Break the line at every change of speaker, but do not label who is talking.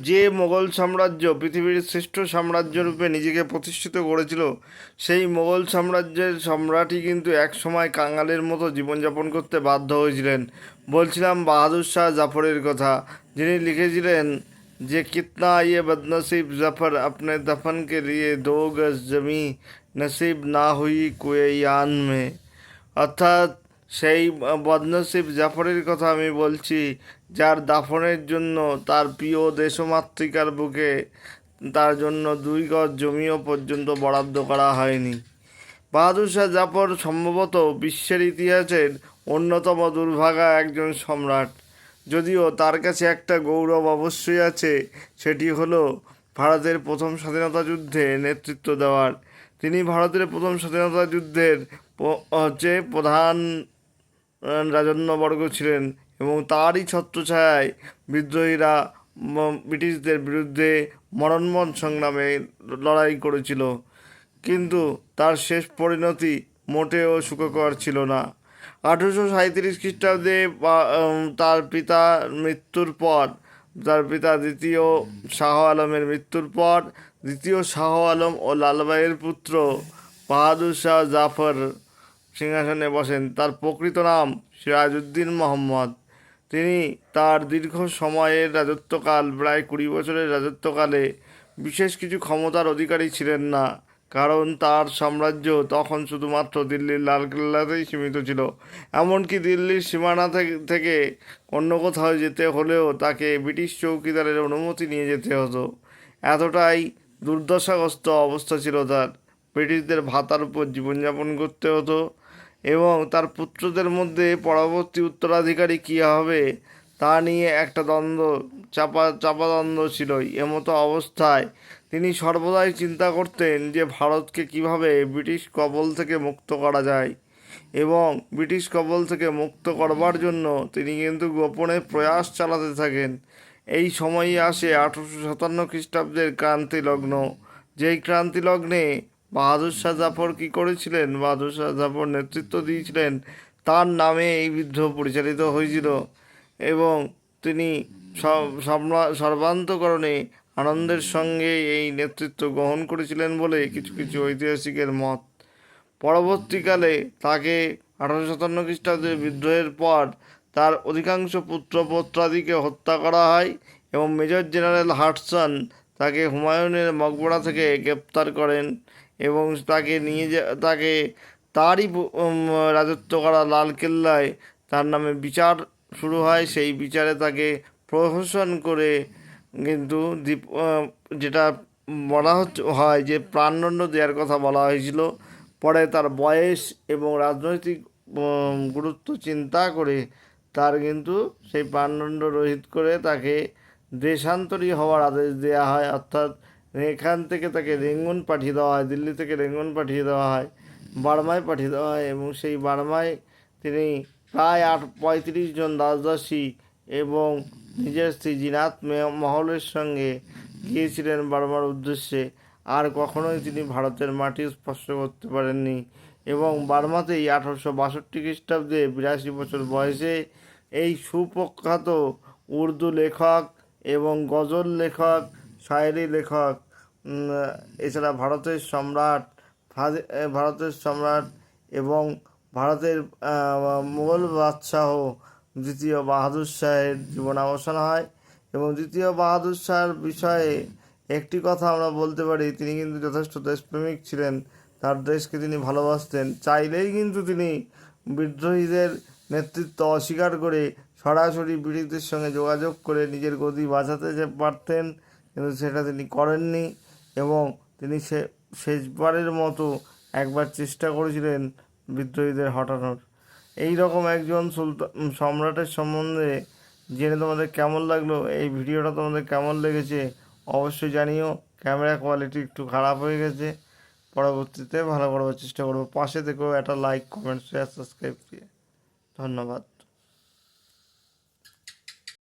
যে মোগল সাম্রাজ্য পৃথিবীর শ্রেষ্ঠ সাম্রাজ্য রূপে নিজেকে প্রতিষ্ঠিত করেছিল, সেই মোগল সাম্রাজ্যের সম্রাটই কিন্তু একসময় কাঙালের মতো জীবনযাপন করতে বাধ্য হয়েছিলেন। বলছিলাম বাহাদুর শাহ জাফরের কথা, যিনি লিখেছিলেন যে কিতনা ইয়ে বদনসিব জাফর আপনে দফন কে লিয়ে দো গজ জমি নসিব না হুই কুয়ান মে। অর্থাৎ সেই বদনসিব জাফরের কথা আমি বলছি, যার দাফনের জন্য তার প্রিয় দেশমাতৃকার বুকে তার জন্য 2 গজ জমিও পর্যন্ত বরাদ্দ করা হয়নি। বাহাদুর শাহ জাফর সম্ভবত বিশ্বের ইতিহাসের অন্যতম দুর্ভাগা একজন সম্রাট। যদিও তার কাছে একটা গৌরব অবশ্যই আছে, সেটি হলো ভারতের প্রথম স্বাধীনতা যুদ্ধে নেতৃত্ব দেওয়ার। তিনি ভারতের প্রথম স্বাধীনতা যুদ্ধের প্রধান রাজন্যবর্গ ছিলেন, এবং তারই ছত্রছায়ায় বিদ্রোহীরা ব্রিটিশদের বিরুদ্ধে মরণময় সংগ্রামে লড়াই করেছিল। কিন্তু তার শেষ পরিণতি মোটেও সুখকর ছিল না। 1837 খ্রিস্টাব্দে তার পিতার মৃত্যুর পর, তার পিতা দ্বিতীয় শাহ আলমের মৃত্যুর পর দ্বিতীয় শাহ আলম ও লালবাইয়ের পুত্র বাহাদুর শাহ জাফর সিংহাসনে বসেন। তার প্রকৃত নাম সিরাজউদ্দিন মোহাম্মদ। তিনি তার দীর্ঘ সময়ের রাজত্বকাল, প্রায় 20 বছরের রাজত্বকালে বিশেষ কিছু ক্ষমতার অধিকারী ছিলেন না, কারণ তার সাম্রাজ্য তখন শুধুমাত্র দিল্লির লালকেল্লাতেই সীমিত ছিল। এমনকি দিল্লির সীমানা থেকে অন্য কোথাও যেতে হলেও তাকে ব্রিটিশ চৌকিদারের অনুমতি নিয়ে যেতে হতো। এতটাই দুর্দশাগ্রস্ত অবস্থা ছিল তার। ব্রিটিশদের ভাতার উপর জীবনযাপন করতে হতো, এবং তার পুত্রদের মধ্যে পরবর্তী উত্তরাধিকারী কী হবে তা নিয়ে একটা চাপা দ্বন্দ্ব ছিলই। এমতো অবস্থায় তিনি সর্বদাই চিন্তা করতেন যে ভারতকে কিভাবে ব্রিটিশ কবল থেকে মুক্ত করা যায়, এবং ব্রিটিশ কবল থেকে মুক্ত করবার জন্য তিনি কিন্তু গোপনে প্রয়াস চালাতে থাকেন। এই সময়ই আসে 1857 খ্রিস্টাব্দের ক্রান্তি লগ্ন। যেই ক্রান্তি লগ্নে বাহাদুর শাহ জাফর কী করেছিলেন, বাহাদুর শাহ জাফর নেতৃত্ব দিয়েছিলেন, তার নামে এই বিদ্রোহ পরিচালিত হয়েছিল, এবং তিনি সর্বান্তকরণে আনন্দের সঙ্গে এই নেতৃত্ব গ্রহণ করেছিলেন বলে কিছু কিছু ঐতিহাসিকের মত। পরবর্তীকালে তাকে 1857 খ্রিস্টাব্দের বিদ্রোহের পর তার অধিকাংশ পুত্রপৌত্রাদিকে হত্যা করা হয়, এবং মেজর জেনারেল হাডসন তাকে হুমায়ুনের মকবরা থেকে গ্রেপ্তার করেন, এবং তাকে তারই রাজত্ব করা লালকেল্লায় তার নামে বিচার শুরু হয়। সেই বিচারে তাকে প্রহসন করে কিন্তু যেটা বলা হয় যে প্রাণদণ্ড দেওয়ার কথা বলা হয়েছিল। পরে তার বয়স এবং রাজনৈতিক গুরুত্ব চিন্তা করে তার কিন্তু সেই প্রাণদণ্ড রহিত করে তাকে দেশান্তরী হওয়ার আদেশ দেওয়া হয়। অর্থাৎ এখান থেকে তাকে রেঙ্গুন পাঠিয়ে দেওয়া হয়, দিল্লি থেকে রেঙ্গুন পাঠিয়ে দেওয়া হয়, বার্মায় পাঠিয়ে দেওয়া হয়, এবং সেই বার্মায় তিনি প্রায় 35 জন দাসদাসী এবং নিজের স্ত্রী জিনাত মহলের সঙ্গে গিয়েছিলেন বার্মার উদ্দেশ্যে। আর কখনোই তিনি ভারতের মাটি স্পর্শ করতে পারেননি, এবং বার্মাতেই 1862 খ্রিস্টাব্দে 82 বছর বয়সে এই সুপ্রখ্যাত উর্দু লেখক এবং গজল লেখক, শায়েরি লেখক, এছাড়া ভারতের সম্রাট এবং ভারতের মুঘল বাদশাহ দ্বিতীয় বাহাদুর শাহের জীবনাবসান হয়। এবং দ্বিতীয় বাহাদুর শাহের বিষয়ে একটি কথা আমরা বলতে পারি, তিনি কিন্তু যথেষ্ট দেশপ্রেমিক ছিলেন। তার দেশকে তিনি ভালোবাসতেন। চাইলেই কিন্তু তিনি বিদ্রোহীদের নেতৃত্ব অস্বীকার করে সরাসরি ব্রিটিশদের সঙ্গে যোগাযোগ করে নিজের গদি বাঁচাতে পারতেন, কিন্তু সেটা তিনি করেননি। এবং তিনি শেষবারের মতো একবার চেষ্টা করেছিলেন বিদ্রোহীদের হটানোর। এই রকম একজন সম্রাটের সম্বন্ধে জেনে তোমাদের কেমন লাগলো, এই ভিডিওটা তোমাদের কেমন লেগেছে অবশ্যই জানিও। ক্যামেরা কোয়ালিটি একটু খারাপ হয়ে গেছে, পরবর্তীতে ভালো করার চেষ্টা করবো। পাশে থেকেও একটা লাইক, কমেন্ট, শেয়ার, সাবস্ক্রাইব দিয়ে ধন্যবাদ।